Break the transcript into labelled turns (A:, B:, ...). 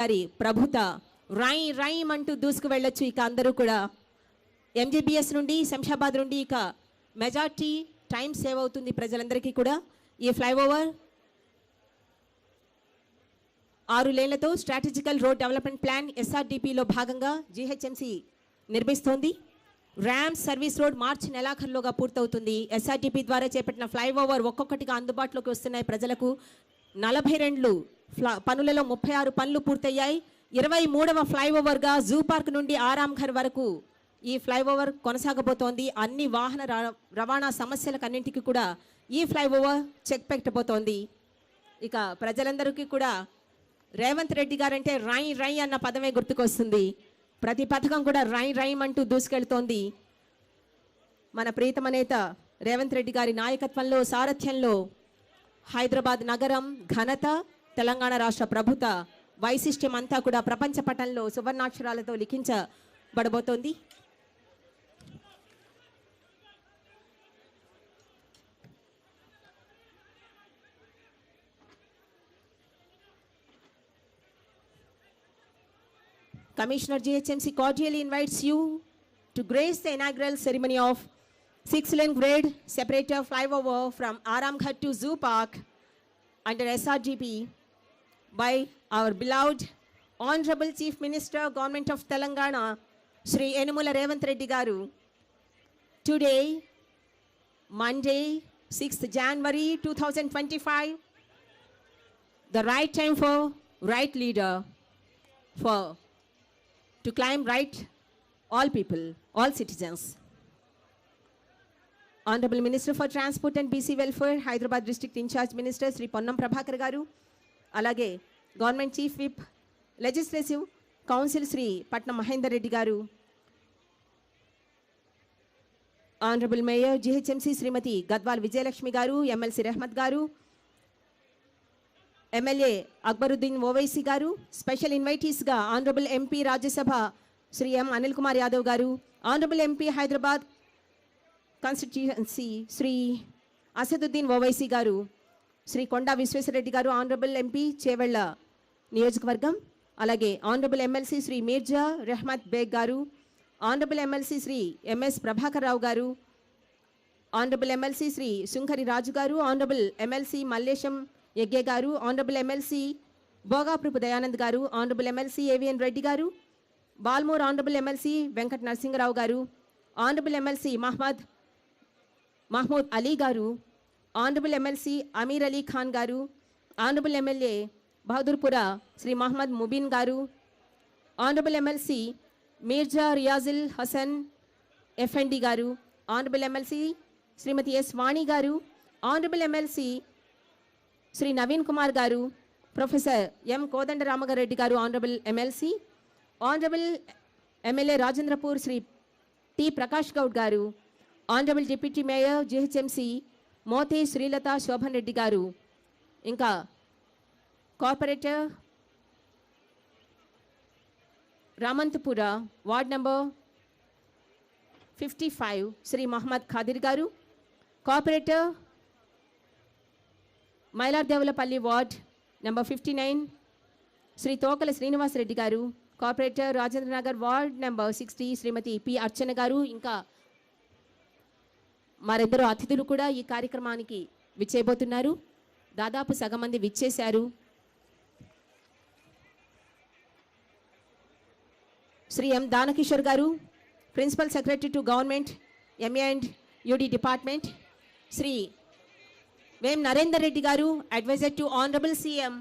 A: గారి ప్రభుత రైమ్ అంటూ దూసుకు వెళ్ళొచ్చు. ఇక అందరూ కూడా ఎంజీబీఎస్ నుండి శంషాబాద్ నుండి ఇక మెజార్టీ టైం సేవ్ అవుతుంది ప్రజలందరికీ కూడా. ఈ ఫ్లైఓవర్ 6 లేన్లతో స్ట్రాటజికల్ రోడ్ డెవలప్మెంట్ ప్లాన్ ఎస్ఆర్డిపిలో భాగంగా జీహెచ్ఎంసీ నిర్మిస్తోంది. ర్యామ్ సర్వీస్ రోడ్ మార్చి నెలాఖరులోగా పూర్తవుతుంది. ఎస్ఆర్డిపి ద్వారా చేపట్టిన ఫ్లైఓవర్ ఒక్కొక్కటిగా అందుబాటులోకి వస్తున్నాయి ప్రజలకు. 42 పనులలో 36 పనులు పూర్తయ్యాయి. 23వ ఫ్లైఓవర్గా జూ పార్క్ నుండి ఆరాంఘర్ వరకు ఈ ఫ్లైఓవర్ కొనసాగబోతోంది. అన్ని వాహన రవాణా సమస్యలకు అన్నింటికి కూడా ఈ ఫ్లైఓవర్ చెక్ పెట్టబోతోంది. ఇక ప్రజలందరికీ కూడా రేవంత్ రెడ్డి గారంటే రై అన్న పదమే గుర్తుకొస్తుంది. ప్రతి పథకం కూడా రైమ్ అంటూ దూసుకెళ్తోంది. మన ప్రీతమ నేత రేవంత్ రెడ్డి గారి నాయకత్వంలో సారథ్యంలో హైదరాబాద్ నగరం ఘనత, తెలంగాణ రాష్ట్ర ప్రభుత్వ వైశిష్ట్యం అంతా కూడా ప్రపంచ పటంలో సువర్ణాక్షరాలతో లిఖించబడబోతోంది. Commissioner GHMC cordially invites you to grace the inaugural ceremony of 6-lane grade separator flyover from Aramghat to Zoo Park under SRGP by our beloved Honorable Chief Minister, Government of Telangana, Shri Enumula Revanth Reddy Garu. Today, Monday, 6th January 2025, the right time for right leader to claim right all people, all citizens. Honorable Minister for Transport and BC Welfare, Hyderabad District Incharge Minister Sri Ponnam Prabhakar Garu, alage Government Chief Whip, Legislative Council Sri Patna Mahendra Reddy Garu, Honorable Mayor GHMC Srimati Gadwal Vijayalakshmi Garu, MLC Rehmat Garu, MLA Akbaruddin Owaisi Garu, special invitees ga Honorable MP Rajya Sabha Sri M Anil Kumar Yadav Garu, Honorable MP Hyderabad Constituency Sri Asaduddin Owaisi Garu, Sri Konda Visweswara Reddy Garu, Honorable MP Chevella Niyojakavargam, alage Honorable MLC Sri Mirza Rehmat Beg Garu, Honorable MLC Sri MS Prabhakar Rao Garu, Honorable MLC Sri Sunkari Raju Garu, Honorable MLC Mallesham Yagya Garu, Honorable MLC Bhogapurupu Dayanand Garu, Honorable MLC AVN Reddy Garu, Balmore Honorable MLC Venkat Narsinga Rao Garu, Honorable MLC Mahmood Ali Garu, Honorable MLC Amir Ali Khan Garu, Honorable MLA Bahadurpura Sri Muhammad Mubin Garu, Honorable MLC Mirza Riazil Hassan FND Garu, Honorable MLC Srimati S. Vani Garu, Honorable MLC Sri Naveen Kumar Garu, Professor M. Kodanda Ramagar Reddy Garu, Honorable MLC, Honorable MLA Rajendrapur Sri T. Prakash Gaud Garu, Honorable Deputy Mayor GHMC Mote Srilata Shobhan Reddy Garu, Inka Corporator Ramantapura, Ward number 55 Sri Muhammad Khadir Garu, Corporator Mailar Devalapalli Ward number 59 Sri Tokala Srinivas Reddy Garu, Corporator Rajendra Nagar Ward number 60 Srimati P. Archana Garu, ఇంకా మరెందరో అతిథులు కూడా ఈ కార్యక్రమానికి విచ్చేయబోతున్నారు. దాదాపు సగం మంది విచ్చేశారు. Shri M Danakishore గారు, principal secretary to government MA and UD department, Shri Vem Narender Reddy గారు, అడ్వైజర్ టు ఆనరబుల్ సీఎం